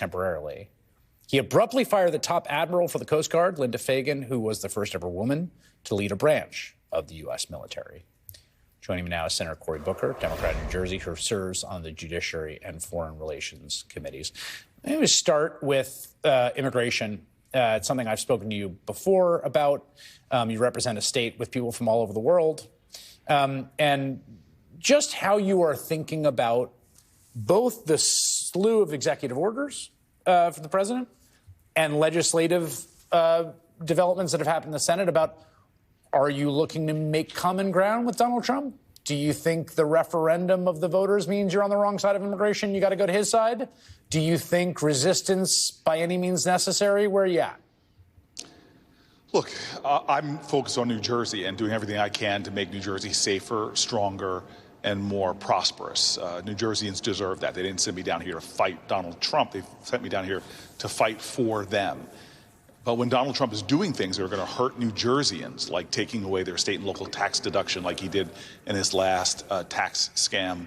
temporarily. He abruptly fired the top admiral for the Coast Guard, Linda Fagan, who was the first ever woman to lead a branch of the U.S. military. Joining me now is Senator Cory Booker, Democrat of New Jersey, who serves on the Judiciary and Foreign Relations Committees. I'm going to start with immigration. It's something I've spoken to you before about. You represent a state with people from all over the world. And just how you are thinking about both the slew of executive orders for the president and legislative developments that have happened in the Senate about, are you looking to make common ground with Donald Trump? Do you think the referendum of the voters means you're on the wrong side of immigration? You got to go to his side? Do you think resistance by any means necessary? Where are you at? Look, I'm focused on New Jersey and doing everything I can to make New Jersey safer, stronger, and more prosperous. New Jerseyans deserve that. They didn't send me down here to fight Donald Trump. They sent me down here to fight for them. But when Donald Trump is doing things that are going to hurt New Jerseyans, like taking away their state and local tax deduction like he did in his last tax scam,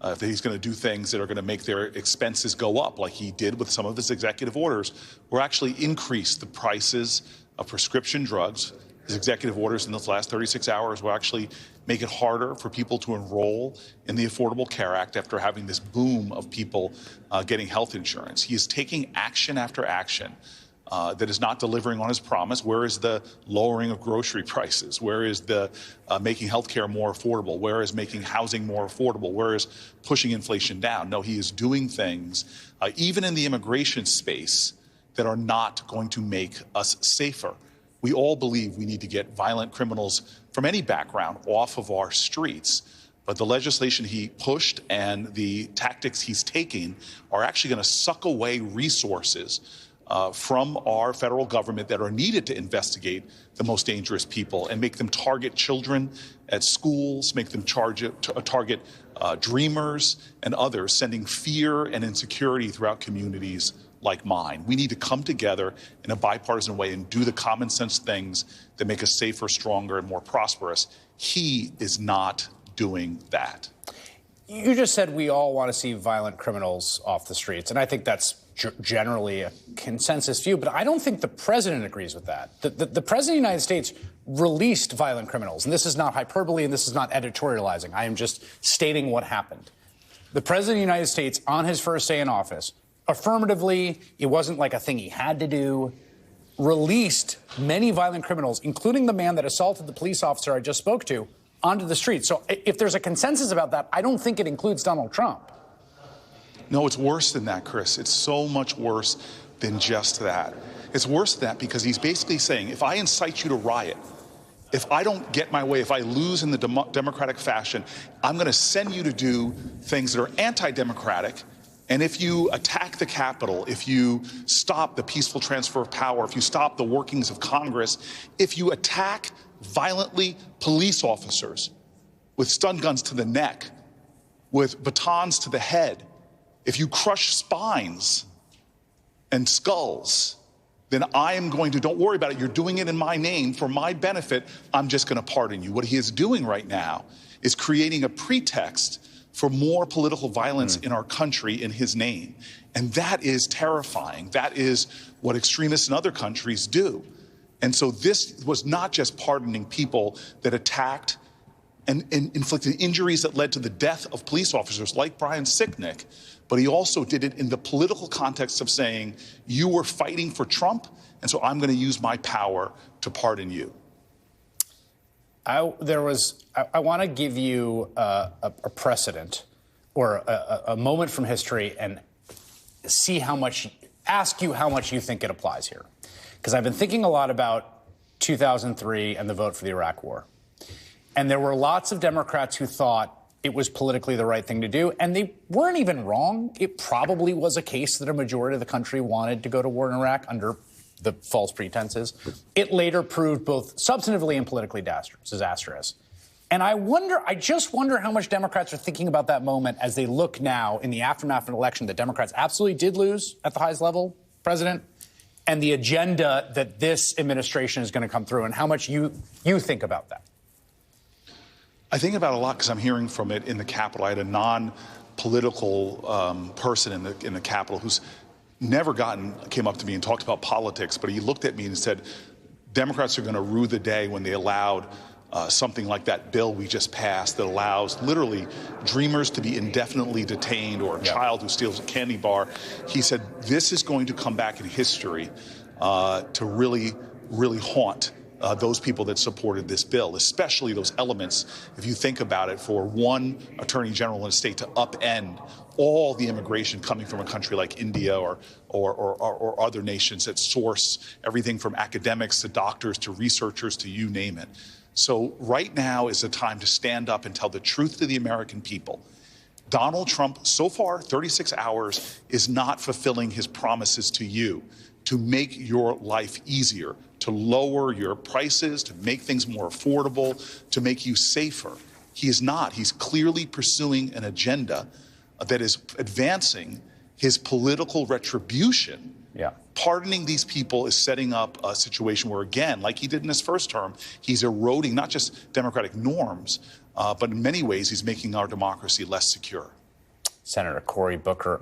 if he's going to do things that are going to make their expenses go up like he did with some of his executive orders, or actually increase the prices of prescription drugs. His executive orders in those last 36 hours will actually make it harder for people to enroll in the Affordable Care Act after having this boom of people getting health insurance. He is taking action after action that is not delivering on his promise. Where is the lowering of grocery prices? Where is the making health care more affordable? Where is making housing more affordable? Where is pushing inflation down? No, he is doing things, even in the immigration space, that are not going to make us safer. We all believe we need to get violent criminals from any background off of our streets. But the legislation he pushed and the tactics he's taking are actually going to suck away resources from our federal government that are needed to investigate the most dangerous people and make them target children at schools, make them target dreamers and others, sending fear and insecurity throughout communities like mine. We need to come together in a bipartisan way and do the common sense things that make us safer, stronger, and more prosperous. He is not doing that. You just said we all want to see violent criminals off the streets, and I think that's generally a consensus view, but I don't think the president agrees with that. The president of the United States released violent criminals, and this is not hyperbole and this is not editorializing. I am just stating what happened. The president of the United States, on his first day in office, affirmatively, it wasn't like a thing he had to do, released many violent criminals, including the man that assaulted the police officer I just spoke to, onto the streets. So if there's a consensus about that, I don't think it includes Donald Trump. No, it's worse than that, Chris. It's so much worse than just that. It's worse than that because he's basically saying, if I incite you to riot, if I don't get my way, if I lose in the democratic fashion, I'm going to send you to do things that are anti-democratic. And if you attack the Capitol, if you stop the peaceful transfer of power, if you stop the workings of Congress, if you attack violently police officers with stun guns to the neck, with batons to the head, if you crush spines and skulls, then I am going to, don't worry about it, you're doing it in my name, for my benefit, I'm just going to pardon you. What he is doing right now is creating a pretext for more political violence in our country in his name. And that is terrifying. That is what extremists in other countries do. And so this was not just pardoning people that attacked and inflicted injuries that led to the death of police officers like Brian Sicknick, but he also did it in the political context of saying, you were fighting for Trump, and so I'm going to use my power to pardon you. I want to give you a precedent or a moment from history and ask you how much you think it applies here. Because I've been thinking a lot about 2003 and the vote for the Iraq War. And there were lots of Democrats who thought it was politically the right thing to do, and they weren't even wrong. It probably was a case that a majority of the country wanted to go to war in Iraq under the false pretenses. It later proved both substantively and politically disastrous. And I just wonder how much Democrats are thinking about that moment as they look now in the aftermath of an election that Democrats absolutely did lose at the highest level, President, and the agenda that this administration is going to come through, and how much you think about that. I think about it a lot because I'm hearing from it in the Capitol. I had a non-political person in the Capitol who's came up to me and talked about politics, but he looked at me and said, Democrats are going to rue the day when they allowed something like that bill we just passed that allows literally dreamers to be indefinitely detained, or a child who steals a candy bar. He said, this is going to come back in history to really haunt those people that supported this bill, especially those elements, if you think about it, for one attorney general in a state to upend all the immigration coming from a country like India or other nations that source everything from academics to doctors to researchers to you name it. So right now is the time to stand up and tell the truth to the American people. Donald Trump, so far, 36 hours, is not fulfilling his promises to you to make your life easier, to lower your prices, to make things more affordable, to make you safer. He is not. He's clearly pursuing an agenda that is advancing his political retribution. Yeah. Pardoning these people is setting up a situation where, again, like he did in his first term, he's eroding not just democratic norms, but in many ways he's making our democracy less secure. Senator Cory Booker.